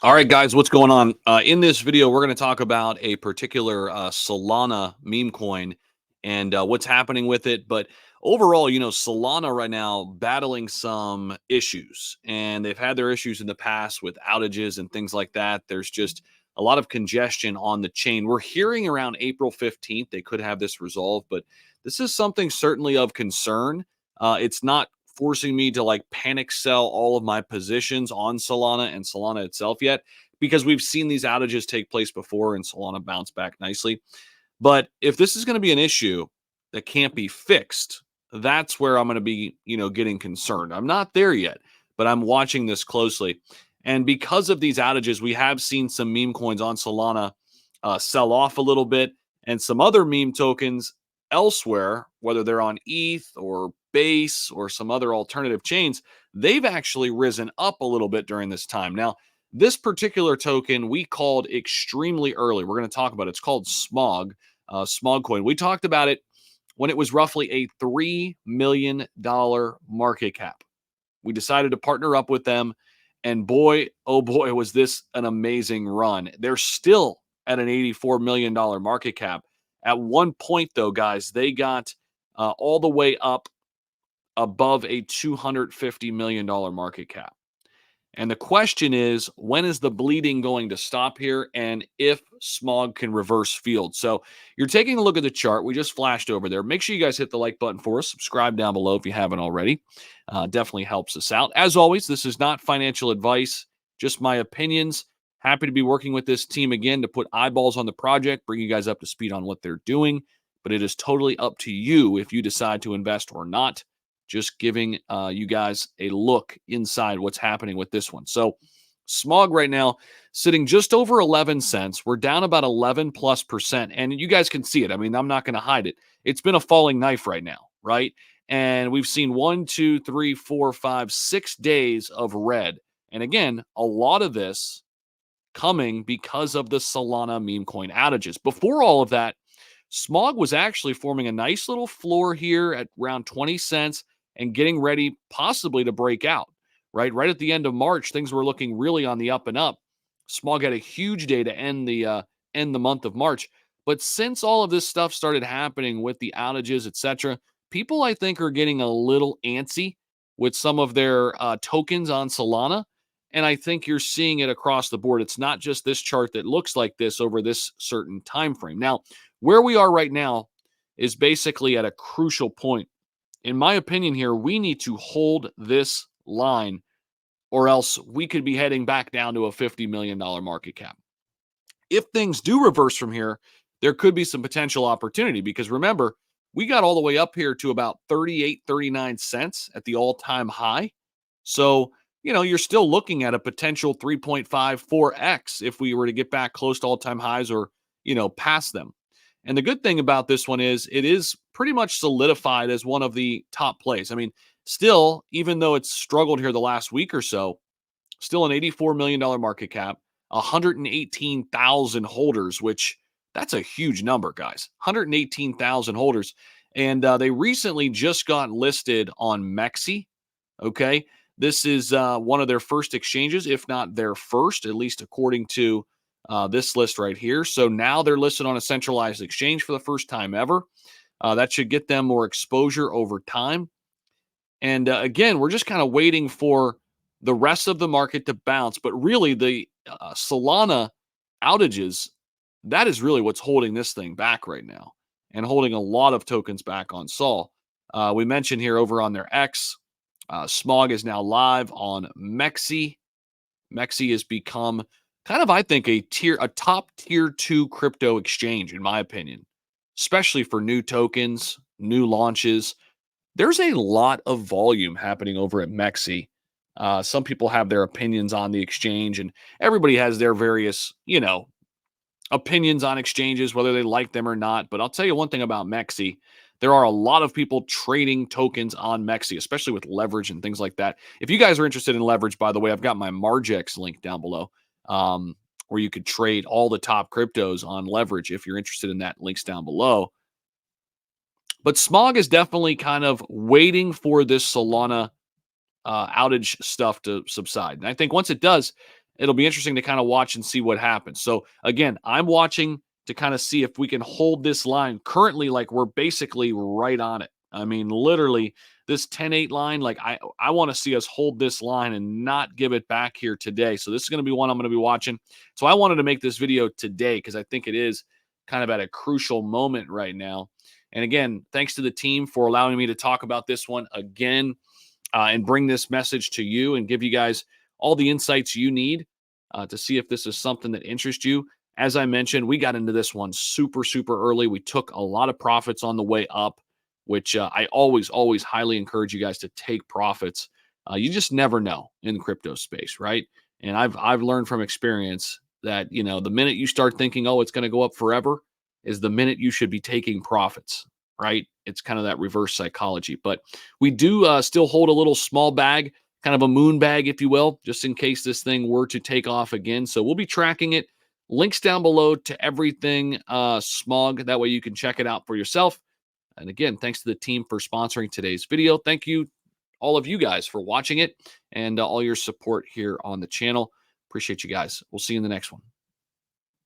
All right, guys, what's going on? In this video, we're going to talk about a particular Solana meme coin and what's happening with it. But overall, Solana right now battling some issues, and they've had their issues in the past with outages and things like that. There's just a lot of congestion on the chain. We're hearing around April 15th they could have this resolved, but this is something certainly of concern. It's not forcing me to like panic sell all of my positions on Solana and Solana itself yet, because we've seen these outages take place before and Solana bounce back nicely. But if this is going to be an issue that can't be fixed, that's where I'm going to be, getting concerned. I'm not there yet, but I'm watching this closely. And because of these outages, we have seen some meme coins on Solana sell off a little bit, and some other meme tokens elsewhere, whether they're on ETH or Base or some other alternative chains, they've actually risen up a little bit during this time. Now, this particular token we called extremely early. We're going to talk about it. It's called Smog, Smog coin. We talked about it when it was roughly a $3 million market cap. We decided to partner up with them, and boy, oh boy, was this an amazing run. They're still at an $84 million market cap. At one point, though, guys, they got all the way up above a $250 million market cap. And the question is, when is the bleeding going to stop here, and if Smog can reverse field? So you're taking a look at the chart. We just flashed over there. Make sure you guys hit the like button for us. Subscribe down below if you haven't already. Definitely helps us out. As always, this is not financial advice, just my opinions. Happy to be working with this team again to put eyeballs on the project, bring you guys up to speed on what they're doing. But it is totally up to you if you decide to invest or not. Just giving you guys a look inside what's happening with this one. So Smog right now sitting just over 11 cents. We're down about 11+%. And you guys can see it. I mean, I'm not going to hide it. It's been a falling knife right now, right? And we've seen 1, 2, 3, 4, 5, 6 days of red. And again, a lot of this coming because of the Solana meme coin outages. Before all of that, Smog was actually forming a nice little floor here at around 20 cents and getting ready possibly to break out, right? Right at the end of March, things were looking really on the up and up. Smog had a huge day to end the month of March. But since all of this stuff started happening with the outages, etc., people, I think, are getting a little antsy with some of their tokens on Solana. And I think you're seeing it across the board. It's not just this chart that looks like this over this certain time frame. Now, where we are right now is basically at a crucial point. In my opinion here, we need to hold this line, or else we could be heading back down to a $50 million market cap. If things do reverse from here, there could be some potential opportunity, because remember, we got all the way up here to about 38, 39 cents at the all-time high. So, you're still looking at a potential 3.54x if we were to get back close to all-time highs or, past them. And the good thing about this one is it is pretty much solidified as one of the top plays. I mean, still, even though it's struggled here the last week or so, still an $84 million market cap, 118,000 holders, which that's a huge number, guys. 118,000 holders. And they recently just got listed on Mexi. Okay. This is one of their first exchanges, if not their first, at least according to this list right here. So now they're listed on a centralized exchange for the first time ever. That should get them more exposure over time. And again, we're just kind of waiting for the rest of the market to bounce. But really, the Solana outages, that is really what's holding this thing back right now and holding a lot of tokens back on Sol. We mentioned here over on their X, Smog is now live on Mexi. Mexi has become kind of, I think, a top tier 2 crypto exchange, in my opinion, especially for new tokens, new launches. There's a lot of volume happening over at Mexi. Some people have their opinions on the exchange, and everybody has their various, opinions on exchanges, whether they like them or not. But I'll tell you one thing about Mexi. There are a lot of people trading tokens on Mexi, especially with leverage and things like that. If you guys are interested in leverage, by the way, I've got my Margex link down below, where you could trade all the top cryptos on leverage. If you're interested in that, links down below. But Smog is definitely kind of waiting for this Solana outage stuff to subside. And I think once it does, it'll be interesting to kind of watch and see what happens. So again, I'm watching to kind of see if we can hold this line. Currently, like, we're basically right on it. I mean, literally this 10-8 line, like, I want to see us hold this line and not give it back here today. So this is going to be one I'm going to be watching. So I wanted to make this video today because I think it is kind of at a crucial moment right now. And again, thanks to the team for allowing me to talk about this one again, and bring this message to you and give you guys all the insights you need to see if this is something that interests you. As I mentioned, we got into this one super, super early. We took a lot of profits on the way up, which I always highly encourage you guys to take profits. You just never know in the crypto space, right? And I've learned from experience that, you know, the minute you start thinking, oh, it's going to go up forever, is the minute you should be taking profits, right? It's kind of that reverse psychology. But we do still hold a little small bag, kind of a moon bag, if you will, just in case this thing were to take off again. So we'll be tracking it. Links down below to everything Smog. That way you can check it out for yourself. And again, thanks to the team for sponsoring today's video. Thank you, all of you guys, for watching it and all your support here on the channel. Appreciate you guys. We'll see you in the next one.